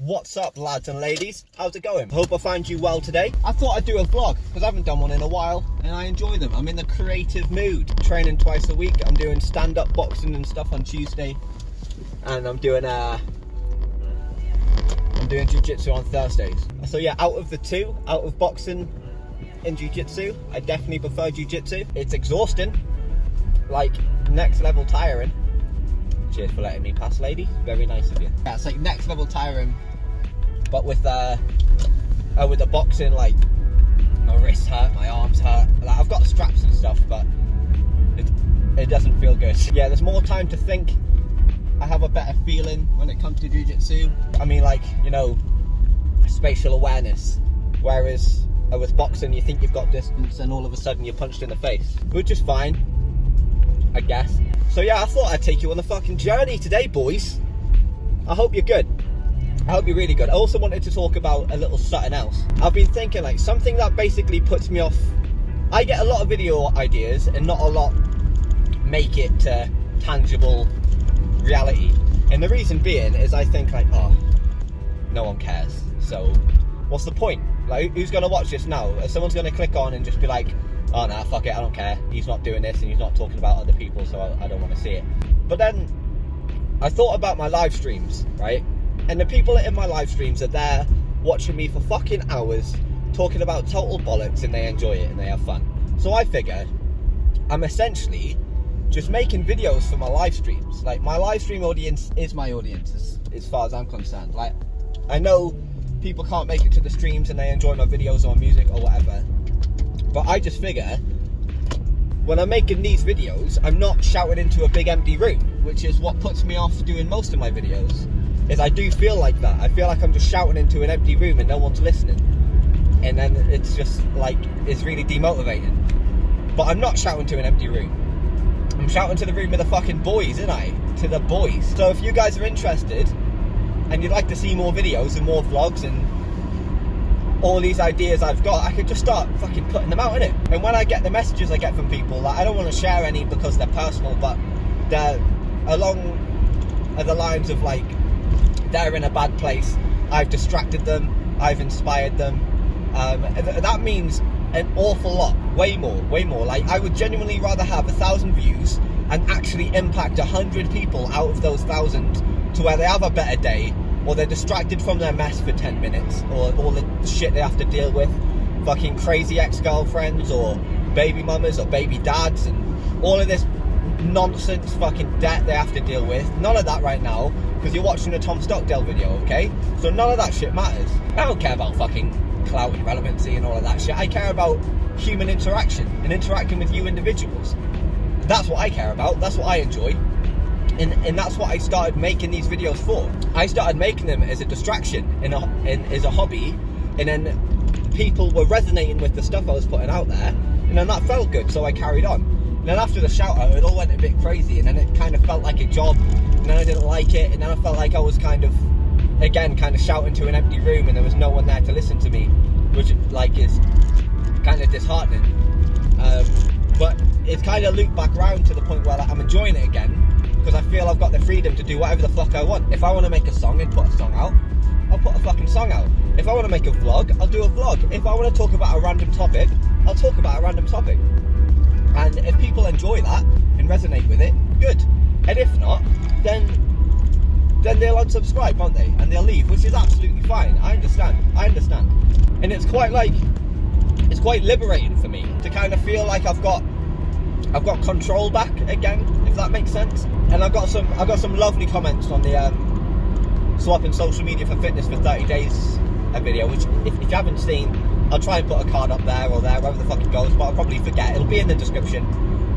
What's up, lads and ladies? How's it going? Hope I find you well today. I thought I'd do a vlog because I haven't done one in a while and I enjoy them. I'm in the creative mood. Training twice a week. I'm doing stand-up boxing and stuff on Tuesday, and I'm doing jiu-jitsu on Thursdays. So yeah, out of boxing and jiu-jitsu, I definitely prefer jiu-jitsu. It's exhausting, like next level tiring. Cheers for letting me pass, lady. Very nice of you. Yeah, it's like next level tiring, but with the boxing, like my wrists hurt, my arms hurt. Like I've got straps and stuff, but it doesn't feel good. Yeah, there's more time to think. I have a better feeling when it comes to jiu-jitsu. I mean, like, you know, spatial awareness. Whereas with boxing, you think you've got distance and all of a sudden you're punched in the face, which is fine, I guess. So yeah, I thought I'd take you on the fucking journey today, boys. I hope you're good. I hope you're really good. I also wanted to talk about a little something else. I've been thinking, like, something that basically puts me off. I get a lot of video ideas and not a lot make it to tangible reality. And the reason being is I think, like, oh, no one cares. So what's the point? Like, who's going to watch this now? If someone's going to click on and just be like, oh nah, fuck it, I don't care. He's not doing this and he's not talking about other people, so I don't want to see it. But then I thought about my live streams, right? And the people in my live streams are there watching me for fucking hours talking about total bollocks, and they enjoy it and they have fun. So I figured I'm essentially just making videos for my live streams. Like, my live stream audience is my audience as far as I'm concerned. Like, I know people can't make it to the streams and they enjoy my videos or music or whatever, but I just figure when I'm making these videos, I'm not shouting into a big empty room, which is what puts me off doing most of my videos. Is I do feel like that. I feel like I'm just shouting into an empty room and no one's listening, and then it's just like, it's really demotivating. But I'm not shouting to an empty room. I'm shouting to the room of the fucking boys, isn't I? To the boys. So if you guys are interested and you'd like to see more videos and more vlogs and all these ideas I've got, I could just start fucking putting them out, innit? And when I get the messages I get from people, like, I don't want to share any because they're personal, but they're along the lines of, like, they're in a bad place, I've distracted them, I've inspired them. That means an awful lot, way more. Like, I would genuinely rather have 1,000 views and actually impact 100 people out of those 1,000 to where they have a better day, or they're distracted from their mess for 10 minutes, or all the shit they have to deal with, fucking crazy ex-girlfriends, or baby mamas, or baby dads, and all of this nonsense fucking debt they have to deal with. None of that right now, because you're watching a Tom Stockdale video, okay? So none of that shit matters. I don't care about fucking clout and relevancy and all of that shit. I care about human interaction and interacting with you individuals. That's what I care about. That's what I enjoy. And that's what I started making these videos for. I started making them as a distraction and as a hobby, and then people were resonating with the stuff I was putting out there, and then that felt good, so I carried on. And then after the shout out, it all went a bit crazy, and then it kind of felt like a job, and then I didn't like it, and then I felt like I was kind of shouting to an empty room and there was no one there to listen to me, which, like, is kind of disheartening. But it's kind of looped back around to the point where, like, I'm enjoying it again, because I feel I've got the freedom to do whatever the fuck I want. If I want to make a song and put a song out, I'll put a fucking song out. If I want to make a vlog, I'll do a vlog. If I want to talk about a random topic, I'll talk about a random topic. And if people enjoy that and resonate with it, good. And if not, then they'll unsubscribe, won't they? And they'll leave, which is absolutely fine. I understand. And it's quite liberating for me to kind of feel like I've got control back again, if that makes sense. And I got some lovely comments on the swapping social media for fitness for 30 days a video, which if you haven't seen, I'll try and put a card up there or there, wherever the fuck it goes, but I'll probably forget. It'll be in the description,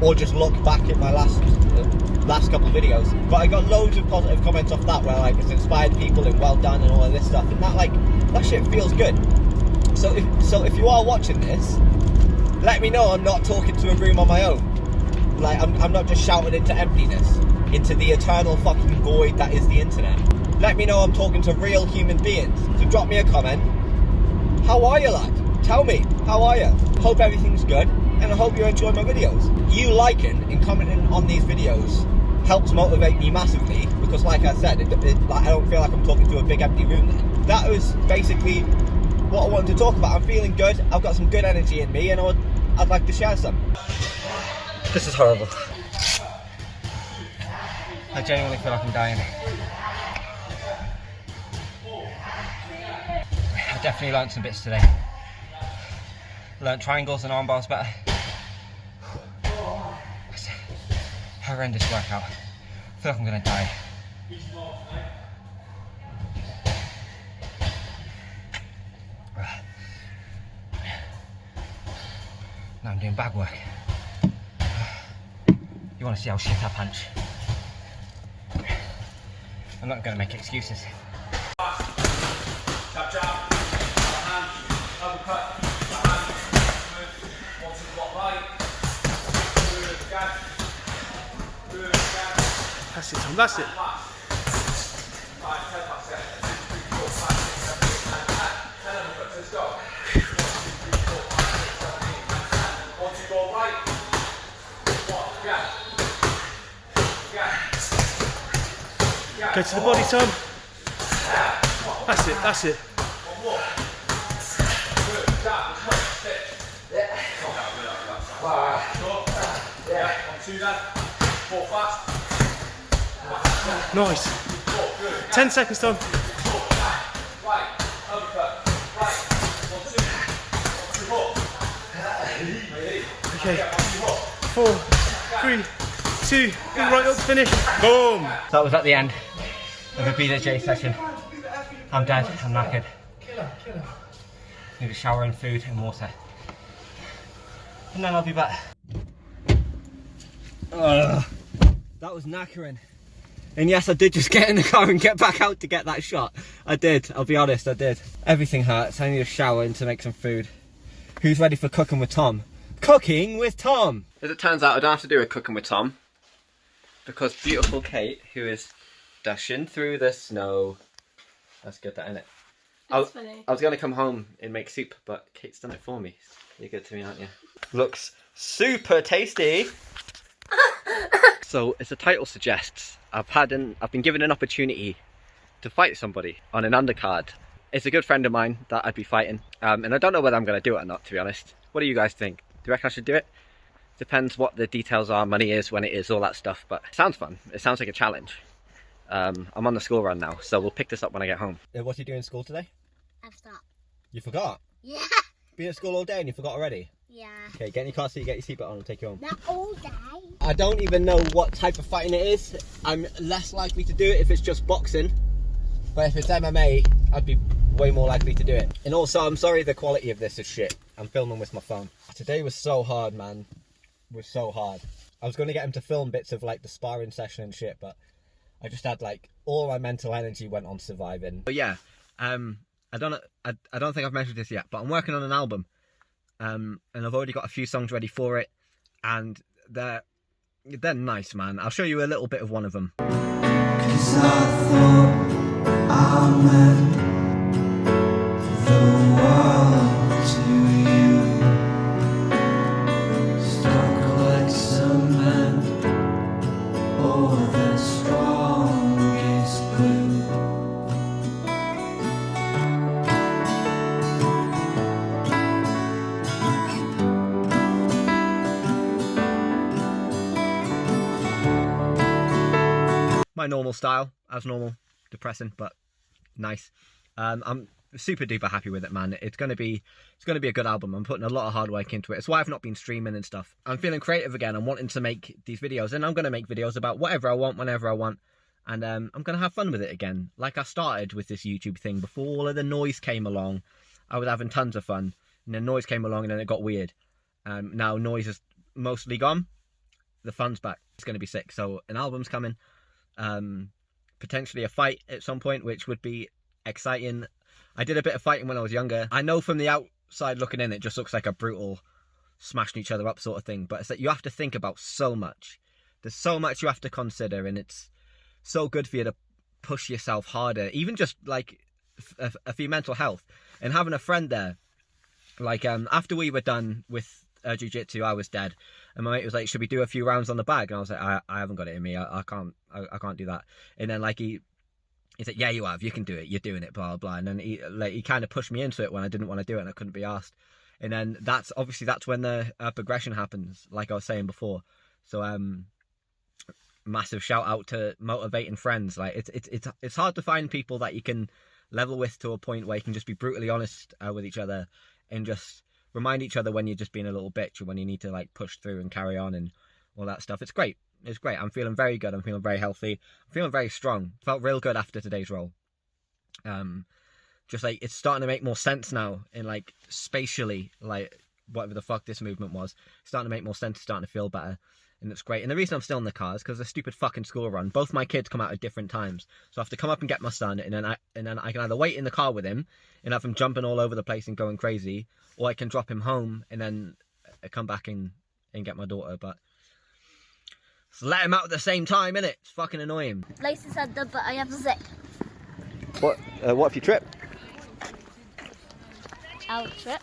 or just look back at my last couple of videos. But I got loads of positive comments off that, where, like, it's inspired people and well done and all of this stuff, and that shit feels good. So if you are watching this, let me know I'm not talking to a room on my own. Like, I'm not just shouting into emptiness, into the eternal fucking void that is the internet. Let me know I'm talking to real human beings. So drop me a comment. How are you, lad? Tell me, how are you? Hope everything's good, and I hope you enjoy my videos. You liking and commenting on these videos helps motivate me massively, because, like I said, I don't feel like I'm talking to a big empty room then. that was basically what I wanted to talk about. I'm feeling good. I've got some good energy in me, and I'd like to share some. This is horrible. I genuinely feel like I'm dying. I definitely learned some bits today. Learned triangles and arm bars better. It's a horrendous workout. I feel like I'm gonna die. Now I'm doing bag work. You want to see how shit I punch? I'm not going to make excuses. Chop chop, hand, uppercut, hand, one to the block right, good gas, That's it, Tom, that's it. Go to the body, Tom. That's it, that's it. Nice. 10 seconds, Tom. Okay. 4, 3, 2, go right up, finish. Boom. So that was at the end of the BJJ session. I'm dead, I'm knackered. Need a shower and food and water. And then I'll be back. That was knackering. And yes, I did just get in the car and get back out to get that shot. I did, I'll be honest, I did. Everything hurts, I need a shower and to make some food. Who's ready for cooking with Tom? Cooking with Tom! As it turns out, I don't have to do a cooking with Tom. Because beautiful Kate, who is dashing through the snow. That's good, that, isn't it? That's funny. I was going to come home and make soup, but Kate's done it for me. You're good to me, aren't you? Looks super tasty. So, as the title suggests, I've been given an opportunity to fight somebody on an undercard. It's a good friend of mine that I'd be fighting, and I don't know whether I'm going to do it or not, to be honest. What do you guys think? Do you reckon I should do it? Depends what the details are, money is, when it is, all that stuff, but it sounds fun. It sounds like a challenge. I'm on the school run now, so we'll pick this up when I get home. What are you doing in school today? I've stopped. You forgot? Yeah. Been at school all day and you forgot already? Yeah. Okay, get in your car seat, get your seatbelt on and take you home. Not all day. I don't even know what type of fighting it is. I'm less likely to do it if it's just boxing. But if it's MMA, I'd be way more likely to do it. And also, I'm sorry the quality of this is shit. I'm filming with my phone. Today was so hard, man. It was so hard. I was going to get him to film bits of like the sparring session and shit, but I just had like all my mental energy went on surviving. But yeah, I don't think I've mentioned this yet, but I'm working on an album. And I've already got a few songs ready for it, and they're nice, man. I'll show you a little bit of one of them. 'Cause I thought I meant the world to you, stuck like cement or the strongest glue. My normal style, as normal, depressing but nice. I'm super duper happy with it, man. It's gonna be a good album. I'm putting a lot of hard work into it. It's why I've not been streaming and stuff. I'm feeling creative again. I'm wanting to make these videos, and I'm gonna make videos about whatever I want, whenever I want, and I'm gonna have fun with it again. Like I started with this YouTube thing before all of the noise came along. I was having tons of fun, and then noise came along, and then it got weird. Now noise is mostly gone. The fun's back. It's gonna be sick. So an album's coming. Potentially a fight at some point, which would be exciting. I did a bit of fighting when I was younger. I know from the outside looking in, it just looks like a brutal smashing each other up sort of thing, but it's that you have to think about so much. There's so much you have to consider, and it's so good for you to push yourself harder, even just like for your mental health. And having a friend there, like after we were done with jiu-jitsu, I was dead, and my mate was like, should we do a few rounds on the bag? And I was like, I haven't got it in me. I can't do that. And then like he He's like, yeah, you have, you can do it, you're doing it, blah, blah. And then he kind of pushed me into it when I didn't want to do it and I couldn't be asked. And then that's when the progression happens, like I was saying before. So massive shout out to motivating friends. Like it's hard to find people that you can level with to a point where you can just be brutally honest with each other and just remind each other when you're just being a little bitch or when you need to like push through and carry on and all that stuff. It's great. It's great. I'm feeling very good. I'm feeling very healthy. I'm feeling very strong. Felt real good after today's roll. Just like it's starting to make more sense now in like spatially, like whatever the fuck this movement was. It's starting to make more sense. It's starting to feel better. And it's great. And the reason I'm still in the car is because the stupid fucking school run. Both my kids come out at different times. So I have to come up and get my son and then I can either wait in the car with him and have him jumping all over the place and going crazy, or I can drop him home and then I come back and get my daughter. But just let him out at the same time, innit? It's fucking annoying. Lacey said that, but I have a zip. What if you trip? I'll trip.